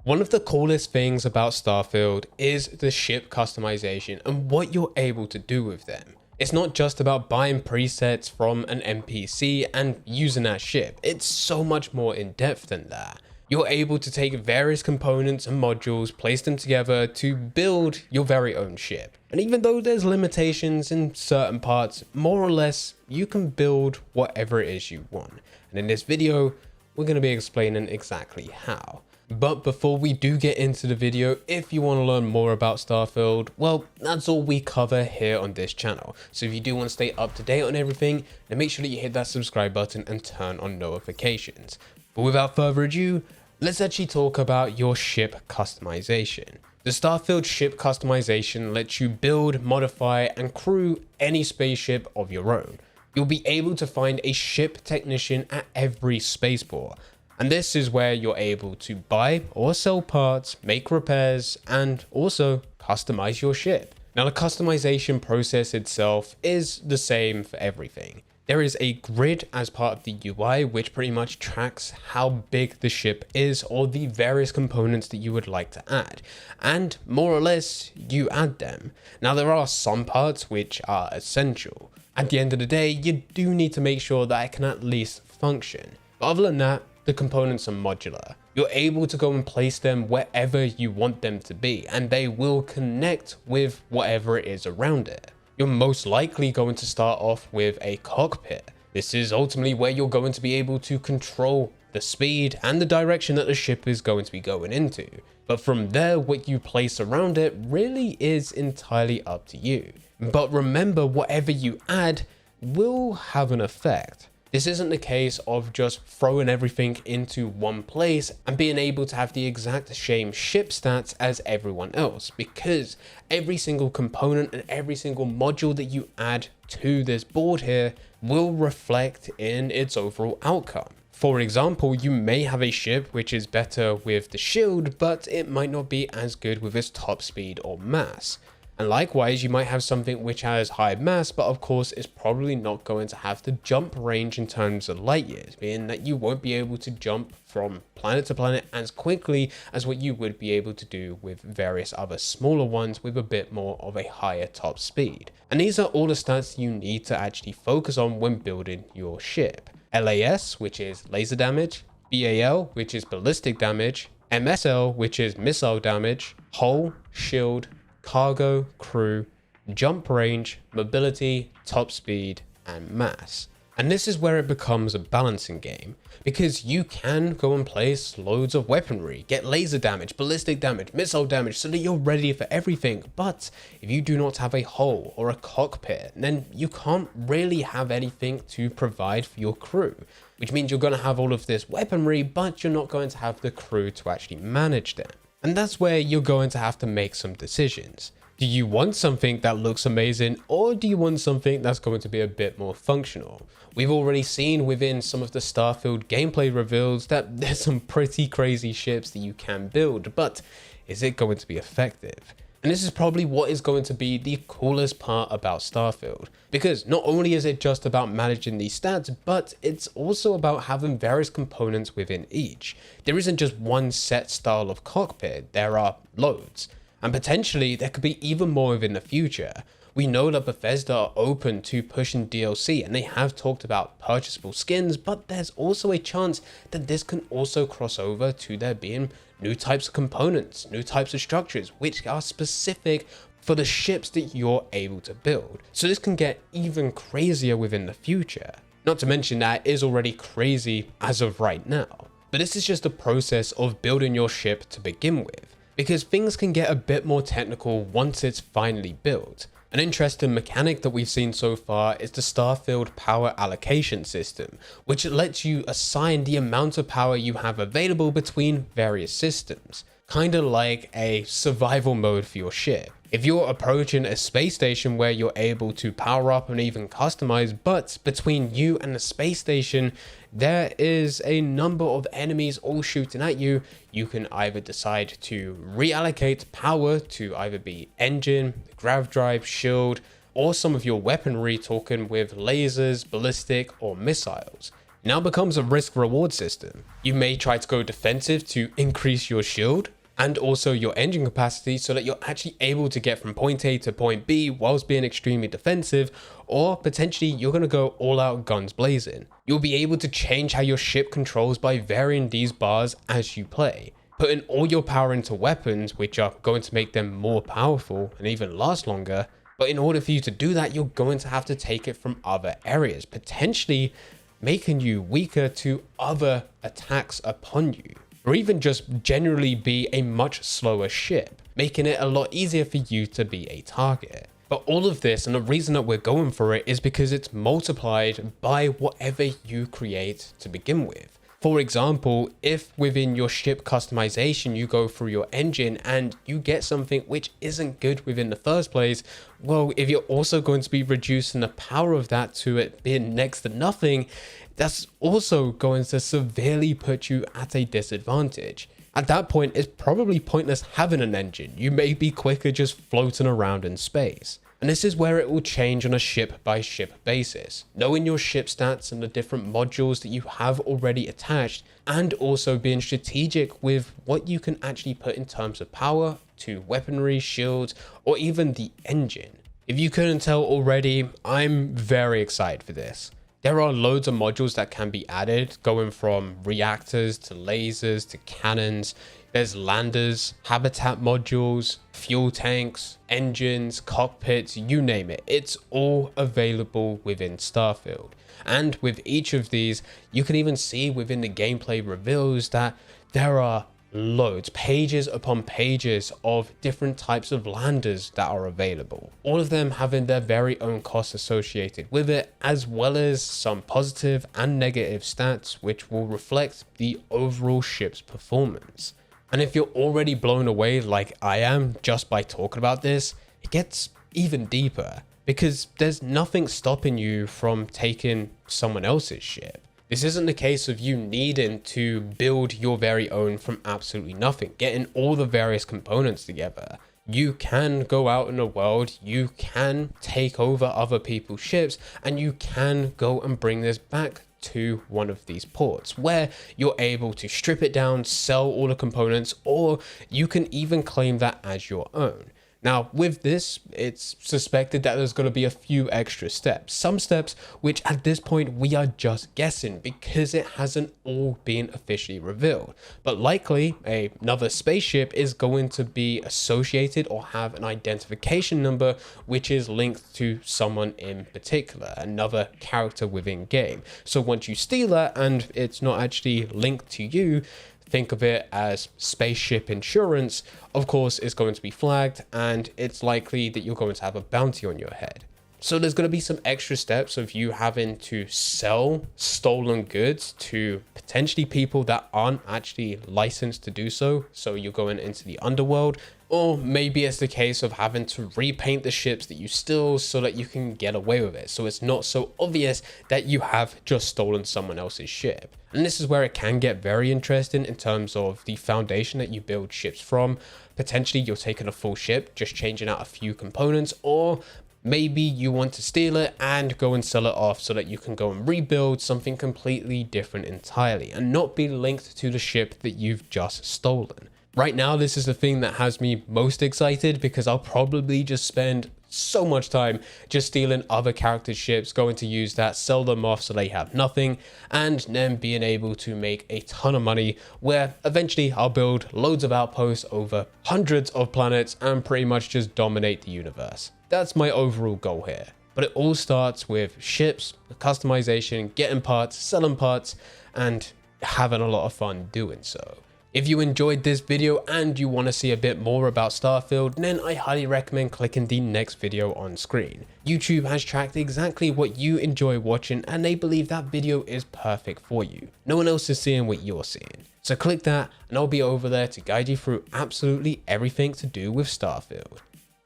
One of the coolest things about Starfield is the ship customization and what you're able to do with them. It's not just about buying presets from an NPC and using that ship. It's so much more in depth than that. You're able to take various components and modules, place them together to build your very own ship. And even though there's limitations in certain parts, more or less, you can build whatever it is you want. And in this video, we're going to be explaining exactly how. But before we do get into the video, if you want to learn more about Starfield, well, that's all we cover here on this channel. So if you do want to stay up to date on everything, then make sure that you hit that subscribe button and turn on notifications. But without further ado, let's actually talk about your ship customization. The Starfield ship customization lets you build, modify, and crew any spaceship of your own. You'll be able to find a ship technician at every spaceport. And this is where you're able to buy or sell parts, make repairs, and also customize your ship. Now, the customization process itself is the same for everything. There is a grid as part of the UI which pretty much tracks how big the ship is or the various components that you would like to add. And more or less, you add them. Now, there are some parts which are essential. At the end of the day, you do need to make sure that it can at least function. But other than that, the components are modular. You're able to go and place them wherever you want them to be, and they will connect with whatever it is around it. You're most likely going to start off with a cockpit. This is ultimately where you're going to be able to control the speed and the direction that the ship is going to be going into. But from there, what you place around it really is entirely up to you. But remember, whatever you add will have an effect. This isn't the case of just throwing everything into one place and being able to have the exact same ship stats as everyone else, because every single component and every single module that you add to this board here will reflect in its overall outcome. For example, you may have a ship which is better with the shield, but it might not be as good with its top speed or mass. And likewise, you might have something which has high mass, but of course is probably not going to have the jump range in terms of light years, meaning that you won't be able to jump from planet to planet as quickly as what you would be able to do with various other smaller ones with a bit more of a higher top speed. And these are all the stats you need to actually focus on when building your ship. LAS, which is laser damage, BAL, which is ballistic damage, MSL, which is missile damage, hull, shield, cargo, crew, jump range, mobility, top speed, and mass. And this is where it becomes a balancing game, because you can go and place loads of weaponry, get laser damage, ballistic damage, missile damage, so that you're ready for everything. But if you do not have a hull or a cockpit, then you can't really have anything to provide for your crew, which means you're going to have all of this weaponry, but you're not going to have the crew to actually manage them. And that's where you're going to have to make some decisions. Do you want something that looks amazing, or do you want something that's going to be a bit more functional? We've already seen within some of the Starfield gameplay reveals that there's some pretty crazy ships that you can build, but is it going to be effective? And this is probably what is going to be the coolest part about Starfield, because not only is it just about managing these stats, but it's also about having various components within each. There isn't just one set style of cockpit, there are loads. And potentially there could be even more within the future. We know that Bethesda are open to pushing DLC, and they have talked about purchasable skins, but there's also a chance that this can also cross over to there being new types of components, new types of structures, which are specific for the ships that you're able to build. So this can get even crazier within the future. Not to mention that it is already crazy as of right now. But this is just the process of building your ship to begin with, because things can get a bit more technical once it's finally built. An interesting mechanic that we've seen so far is the Starfield power allocation system, which lets you assign the amount of power you have available between various systems, kind of like a survival mode for your ship. If you're approaching a space station where you're able to power up and even customize, but between you and the space station, there is a number of enemies all shooting at you, you can either decide to reallocate power to either be engine, grav drive, shield, or some of your weaponry talking with lasers, ballistic, or missiles. Now becomes a risk reward system. You may try to go defensive to increase your shield and also your engine capacity so that you're actually able to get from point A to point B whilst being extremely defensive, or potentially you're going to go all out guns blazing. You'll be able to change how your ship controls by varying these bars as you play, putting all your power into weapons, which are going to make them more powerful and even last longer. But in order for you to do that, you're going to have to take it from other areas, potentially making you weaker to other attacks upon you, or even just generally be a much slower ship, making it a lot easier for you to be a target. But all of this, and the reason that we're going for it, is because it's multiplied by whatever you create to begin with. For example, if within your ship customization you go through your engine and you get something which isn't good within the first place, well, if you're also going to be reducing the power of that to it being next to nothing, that's also going to severely put you at a disadvantage. At that point, it's probably pointless having an engine. You may be quicker just floating around in space. And this is where it will change on a ship by ship basis. Knowing your ship stats and the different modules that you have already attached, and also being strategic with what you can actually put in terms of power to weaponry, shields, or even the engine. If you couldn't tell already, I'm very excited for this. There are loads of modules that can be added, going from reactors to lasers to cannons. There's landers, habitat modules, fuel tanks, engines, cockpits, you name it. It's all available within Starfield. And with each of these, you can even see within the gameplay reveals that there are loads, pages upon pages of different types of landers that are available. All of them having their very own costs associated with it, as well as some positive and negative stats which will reflect the overall ship's performance. And if you're already blown away like I am just by talking about this, it gets even deeper, because there's nothing stopping you from taking someone else's ship. This isn't the case of you needing to build your very own from absolutely nothing, getting all the various components together. You can go out in the world, you can take over other people's ships, and you can go and bring this back to one of these ports where you're able to strip it down, sell all the components, or you can even claim that as your own. Now, with this, it's suspected that there's going to be a few extra steps. Some steps which at this point we are just guessing because it hasn't all been officially revealed. But likely, another spaceship is going to be associated or have an identification number which is linked to someone in particular, another character within game. So once you steal that and it's not actually linked to you, think of it as spaceship insurance. Of course, it's going to be flagged and it's likely that you're going to have a bounty on your head. So there's going to be some extra steps of you having to sell stolen goods to potentially people that aren't actually licensed to do so. So you're going into the underworld, or maybe it's the case of having to repaint the ships that you steal so that you can get away with it. So it's not so obvious that you have just stolen someone else's ship. And this is where it can get very interesting in terms of the foundation that you build ships from. Potentially you're taking a full ship, just changing out a few components, or maybe you want to steal it and go and sell it off so that you can go and rebuild something completely different entirely and not be linked to the ship that you've just stolen. Right now, this is the thing that has me most excited, because I'll probably just spend so much time just stealing other characters' ships, going to use that, sell them off so they have nothing, and then being able to make a ton of money, where eventually I'll build loads of outposts over hundreds of planets and pretty much just dominate the universe. That's my overall goal here. But it all starts with ships, customization, getting parts, selling parts, and having a lot of fun doing so. If you enjoyed this video and you want to see a bit more about Starfield, then I highly recommend clicking the next video on screen. YouTube has tracked exactly what you enjoy watching and they believe that video is perfect for you. No one else is seeing what you're seeing. So click that and I'll be over there to guide you through absolutely everything to do with Starfield.